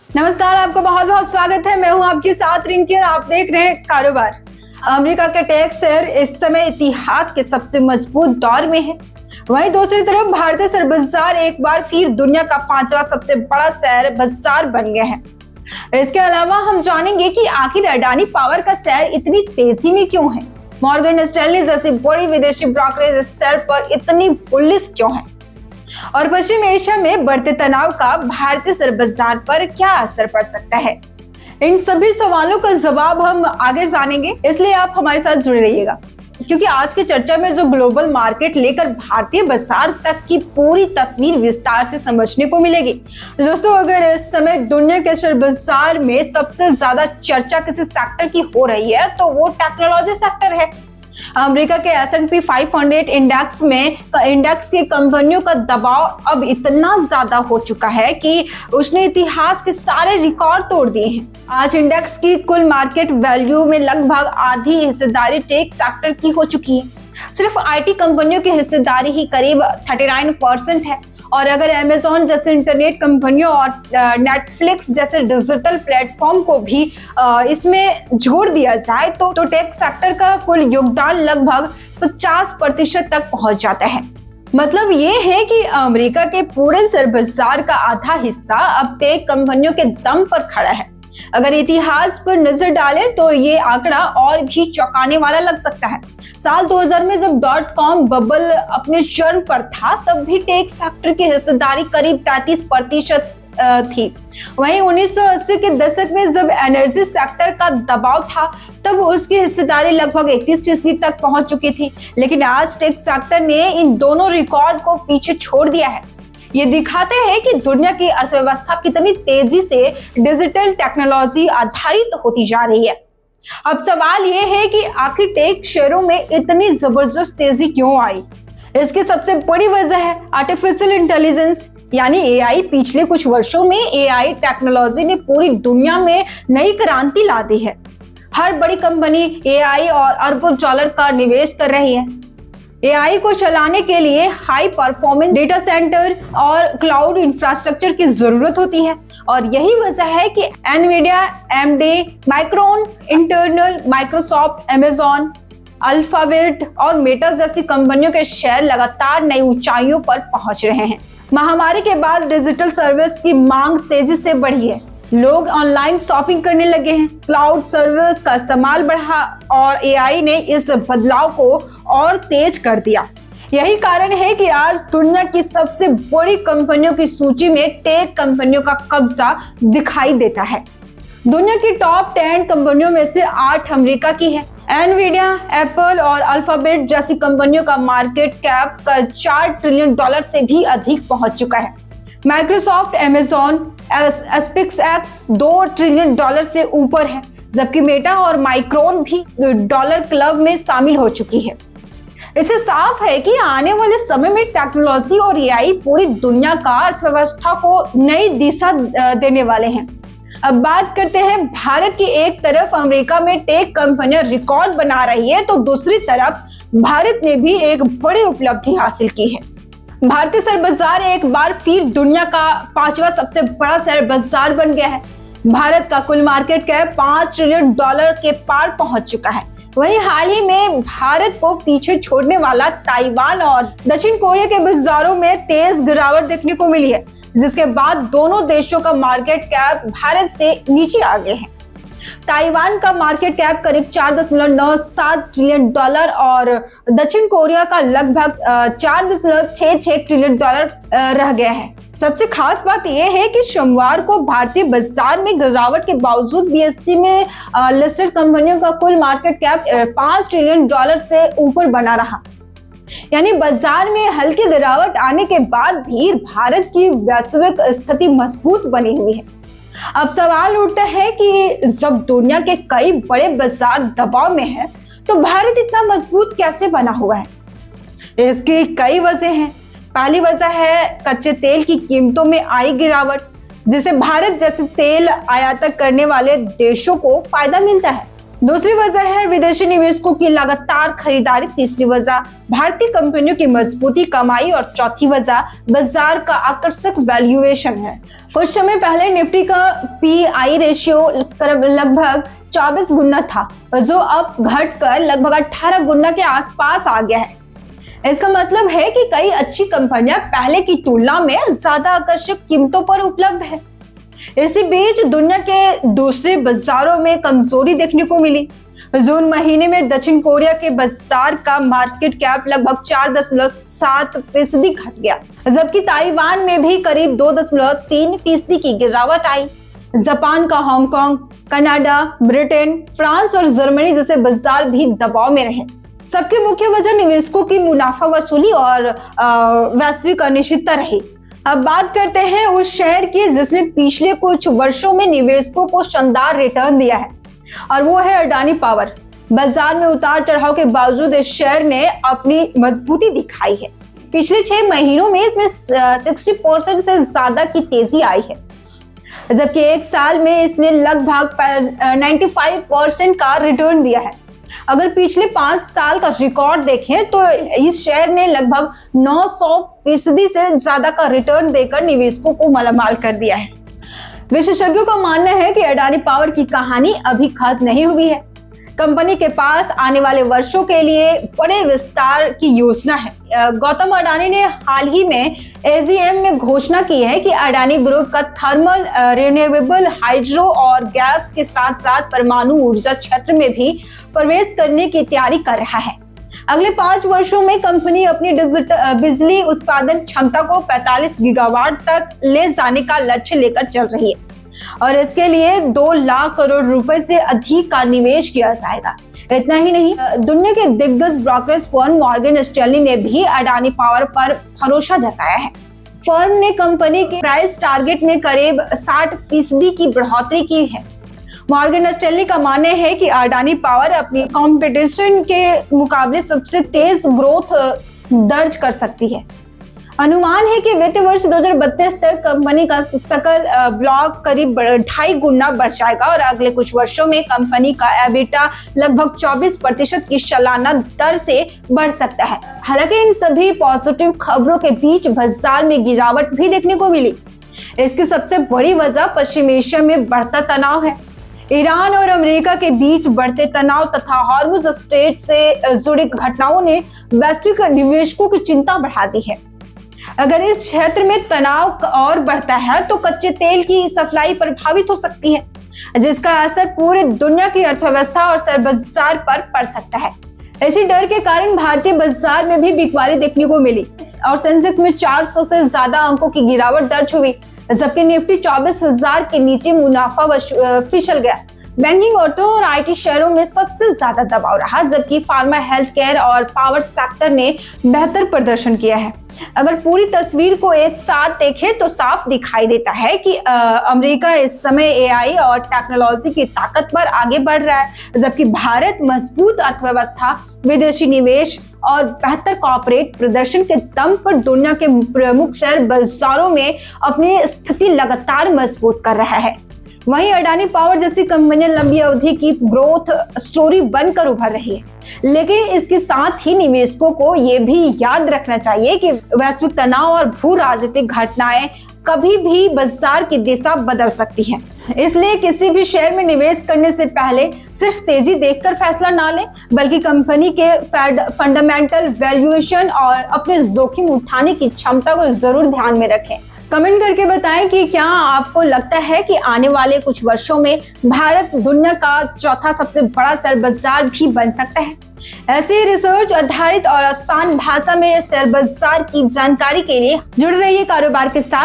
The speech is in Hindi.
नमस्कार, आपका बहुत बहुत स्वागत है। मैं हूं आपके साथ रिंकी और आप देख रहे हैं कारोबार। अमेरिका के टेक शेयर इस समय इतिहास के सबसे मजबूत दौर में है। वहीं दूसरी तरफ भारतीय शेयर बाजार एक बार फिर दुनिया का 5वां सबसे बड़ा शेयर बाजार बन गया है। इसके अलावा हम जानेंगे कि आखिर अडानी पावर का शेयर इतनी तेजी में क्यों है, मॉर्गन स्टैनली जैसी बड़ी विदेशी ब्रोकरेज इस शेयर पर इतनी बुलिश क्यों है, और पश्चिम एशिया में बढ़ते तनाव का भारतीय शेयर बाजार पर क्या असर पड़ सकता है। इन सभी सवालों का जवाब हम आगे जानेंगे, इसलिए आप हमारे साथ जुड़े रहिएगा, क्योंकि आज की चर्चा में जो ग्लोबल मार्केट लेकर भारतीय बाजार तक की पूरी तस्वीर विस्तार से समझने को मिलेगी। दोस्तों, अगर इस समय दुनिया के शेयर बाजार में सबसे ज्यादा चर्चा किसी सेक्टर की हो रही है तो वो टेक्नोलॉजी सेक्टर है। अमेरिका के S&P 500 इंडेक्स की कंपनियों का दबाव अब इतना ज्यादा हो चुका है कि उसने इतिहास के सारे रिकॉर्ड तोड़ दिए हैं। आज इंडेक्स की कुल मार्केट वैल्यू में लगभग आधी हिस्सेदारी टेक सेक्टर की हो चुकी है। सिर्फ आईटी कंपनियों की हिस्सेदारी ही करीब 39% है, और अगर अमेज़न जैसे इंटरनेट कंपनियों और नेटफ्लिक्स जैसे डिजिटल प्लेटफॉर्म को भी इसमें जोड़ दिया जाए तो टेक सेक्टर का कुल योगदान लगभग 50% तक पहुंच जाता है। मतलब ये है कि अमेरिका के पूरे शेयर बाजार का आधा हिस्सा अब टेक कंपनियों के दम पर खड़ा है। अगर इतिहास पर नजर डालें तो ये आंकड़ा और भी चौंकाने वाला लग सकता है। साल 2000 में जब .com बबल अपने चरम पर था, तब भी टेक सेक्टर की हिस्सेदारी करीब 33% थी। वहीं 1980 के दशक में जब एनर्जी सेक्टर का दबाव था, तब उसकी हिस्सेदारी लगभग 31% तक पहुंच चुकी थी। लेकिन आज टेक सेक्टर ने इन दोनों रिकॉर्ड को पीछे छोड़ दिया है। ये दिखाते हैं कि दुनिया की अर्थव्यवस्था कितनी तेजी से डिजिटल टेक्नोलॉजी आधारित होती जा रही है। अब सवाल ये है कि आखिर टेक शेयरों में इतनी जबरदस्त तेजी क्यों आई। इसकी सबसे बड़ी वजह है आर्टिफिशियल इंटेलिजेंस यानी AI। पिछले कुछ वर्षों में AI टेक्नोलॉजी ने पूरी दुनिया में नई क्रांति ला दी है। हर बड़ी कंपनी AI और अरबों डॉलर का निवेश कर रही है। AI को चलाने के लिए हाई परफॉर्मेंस डेटा सेंटर और क्लाउड इंफ्रास्ट्रक्चर की जरूरत होती है, और यही वजह है कि Nvidia, AMD, micron, internal, Microsoft, Amazon, alphabet और मेटा जैसी कंपनियों के शेयर लगातार नई ऊंचाइयों पर पहुंच रहे हैं। महामारी के बाद डिजिटल सर्विस की मांग तेजी से बढ़ी है। लोग ऑनलाइन शॉपिंग करने लगे हैं, क्लाउड सर्विस का इस्तेमाल बढ़ा और AI ने इस बदलाव को और तेज कर दिया। यही कारण है कि आज दुनिया की सबसे बड़ी कंपनियों की सूची में टेक कंपनियों का कब्जा दिखाई देता है। दुनिया की टॉप 10 कंपनियों में से 8 अमेरिका की है। एनवीडिया, एप्पल और अल्फाबेट जैसी कंपनियों का मार्केट कैप का $4 ट्रिलियन से भी अधिक पहुंच चुका है। माइक्रोसॉफ्ट, अमेज़न, SpaceX $2 ट्रिलियन से ऊपर है, जबकि मेटा और माइक्रोन भी डॉलर क्लब में शामिल हो चुकी है। इससे साफ है कि आने वाले समय में टेक्नोलॉजी और AI पूरी दुनिया का अर्थव्यवस्था को नई दिशा देने वाले हैं। अब बात करते हैं भारत की। एक तरफ अमेरिका में टेक कंपनियां रिकॉर्ड बना रही है, तो दूसरी तरफ भारत ने भी एक बड़ी उपलब्धि हासिल की है। भारतीय शेयर बाजार एक बार फिर दुनिया का 5वां सबसे बड़ा शेयर बाजार बन गया है। भारत का कुल मार्केट कैप $5 ट्रिलियन के पार पहुंच चुका है। वहीं हाल ही में भारत को पीछे छोड़ने वाला ताइवान और दक्षिण कोरिया के बाजारों में तेज गिरावट देखने को मिली है, जिसके बाद दोनों देशों का मार्केट कैप भारत से नीचे आ गए हैं। ताइवान का मार्केट कैप करीब $4.97 ट्रिलियन और दक्षिण कोरिया का लगभग $4.66 ट्रिलियन रह गया है। सबसे खास बात यह है कि सोमवार को भारतीय बाजार में गिरावट के बावजूद BSE में लिस्टेड कंपनियों का कुल मार्केट कैप $5 ट्रिलियन से ऊपर बना रहा। यानी बाजार में हल्की गिरावट आने के बाद भी भारत की वैश्विक स्थिति मजबूत बनी हुई है। अब सवाल उठता है कि जब दुनिया के कई बड़े बाजार दबाव में हैं, तो भारत इतना मजबूत कैसे बना हुआ है। इसकी कई वजह हैं। पहली वजह है कच्चे तेल की कीमतों में आई गिरावट, जिससे भारत जैसे तेल आयात करने वाले देशों को फायदा मिलता है। दूसरी वजह है विदेशी निवेशकों की लगातार खरीदारी। तीसरी वजह भारतीय कंपनियों की मजबूती कमाई और चौथी वजह बाजार का आकर्षक वैल्यूएशन है। कुछ समय पहले निफ्टी का पीआई रेशियो लगभग 24 गुना था, जो अब घटकर लगभग 18 गुना के आसपास आ गया है। इसका मतलब है कि कई अच्छी कंपनियां पहले की तुलना में ज्यादा आकर्षक कीमतों पर उपलब्ध है। इसी बीच दुनिया के दूसरे बाजारों में कमजोरी देखने को मिली। जून महीने में दक्षिण कोरिया के बाजार का मार्केट कैप लगभग 4.7% घट गया, जबकि ताइवान में भी करीब 2.3% की गिरावट आई। जापान का हांगकांग, कनाडा, ब्रिटेन, फ्रांस और जर्मनी जैसे बाजार भी दबाव में रहे। सबकी मुख्य वजह निवेशकों की मुनाफा वसूली और वैश्विक अनिश्चितता रही। अब बात करते हैं उस शेयर की जिसने पिछले कुछ वर्षों में निवेशकों को शानदार रिटर्न दिया है, और वो है अडानी पावर। बाजार में उतार चढ़ाव के बावजूद इस शेयर ने अपनी मजबूती दिखाई है। पिछले 6 महीनों में इसमें 60% से ज्यादा की तेजी आई है, जबकि एक साल में इसने लगभग 95% का रिटर्न दिया है। अगर पिछले 5 साल का रिकॉर्ड देखें तो इस शेयर ने लगभग 900% से ज्यादा का रिटर्न देकर निवेशकों को मालामाल कर दिया है। विशेषज्ञों का मानना है कि अडानी पावर की कहानी अभी खत्म नहीं हुई है। कंपनी के पास आने वाले वर्षों के लिए बड़े विस्तार की योजना है। गौतम अडानी ने हाल ही में एजीएम में घोषणा की है कि अडानी ग्रुप का थर्मल, रिन्यूएबल, हाइड्रो और गैस के साथ साथ परमाणु ऊर्जा क्षेत्र में भी प्रवेश करने की तैयारी कर रहा है। अगले 5 वर्षों में कंपनी अपनी बिजली उत्पादन क्षमता को 45 गीगावाट तक ले जाने का लक्ष्य लेकर चल रही है, और इसके लिए 2 लाख करोड़ रुपए से अधिक का निवेश किया जाएगा। इतना ही नहीं, दुनिया के दिग्गज ब्रोकरेज फर्म मॉर्गन स्टैनली ने भी अडानी पावर पर भरोसा जताया है। फर्म ने कंपनी के प्राइस टारगेट में करीब 60% की बढ़ोतरी की है। मॉर्गन स्टैनली का मानना है कि अडानी पावर अपनी कंपटीशन के मुकाबले सबसे तेज ग्रोथ दर्ज कर सकती है। अनुमान है कि वित्तीय वर्ष 2032 तक कंपनी का सकल ब्लॉक करीब 2.5 गुना बढ़ जाएगा, और अगले कुछ वर्षों में कंपनी का एबिटा लगभग 24% की सालाना दर से बढ़ सकता है। हालांकि इन सभी पॉजिटिव खबरों के बीच बाजार में गिरावट भी देखने को मिली। इसकी सबसे बड़ी वजह पश्चिम एशिया में बढ़ता तनाव है। ईरान और अमेरिका के बीच बढ़ते तनाव तथा हॉर्मुज स्ट्रेट से जुड़ी घटनाओं ने वैश्विक निवेशकों की चिंता बढ़ा दी है। अगर इस क्षेत्र में तनाव और बढ़ता है तो कच्चे तेल की सप्लाई प्रभावित हो सकती है, जिसका असर पूरे दुनिया की अर्थव्यवस्था और शेयर बाजार पर पड़ सकता है। इसी डर के कारण भारतीय बाजार में भी बिकवाली देखने को मिली, और सेंसेक्स में 400 से ज्यादा अंकों की गिरावट दर्ज हुई, जबकि निफ्टी 24,000 के नीचे मुनाफा फिसल गया। बैंकिंग, ऑटो और आईटी शेयरों में सबसे ज्यादा दबाव रहा, जबकि फार्मा, हेल्थ केयर और पावर सेक्टर ने बेहतर प्रदर्शन किया है। अगर पूरी तस्वीर को एक साथ देखें तो साफ दिखाई देता है कि अमेरिका इस समय एआई और टेक्नोलॉजी की ताकत पर आगे बढ़ रहा है, जबकि भारत मजबूत अर्थव्यवस्था, विदेशी निवेश और बेहतर कॉर्पोरेट प्रदर्शन के दम पर दुनिया के प्रमुख शेयर बाजारों में अपनी स्थिति लगातार मजबूत कर रहा है। वहीं अडानी पावर जैसी कंपनियां लंबी अवधि की ग्रोथ स्टोरी बनकर उभर रही है, लेकिन इसके साथ ही निवेशकों को ये भी याद रखना चाहिए कि वैश्विक तनाव और भू राजनीतिक घटनाएं कभी भी बाजार की दिशा बदल सकती हैं। इसलिए किसी भी शेयर में निवेश करने से पहले सिर्फ तेजी देखकर फैसला ना लें, बल्कि कंपनी के फंडामेंटल, वैल्यूएशन और अपने जोखिम उठाने की क्षमता को जरूर ध्यान में रखें। कमेंट करके बताएं कि क्या आपको लगता है कि आने वाले कुछ वर्षों में भारत दुनिया का चौथा सबसे बड़ा शेयर बाजार भी बन सकता है। ऐसे रिसर्च आधारित और आसान भाषा में शेयर बाजार की जानकारी के लिए जुड़े रहिए कारोबार के साथ।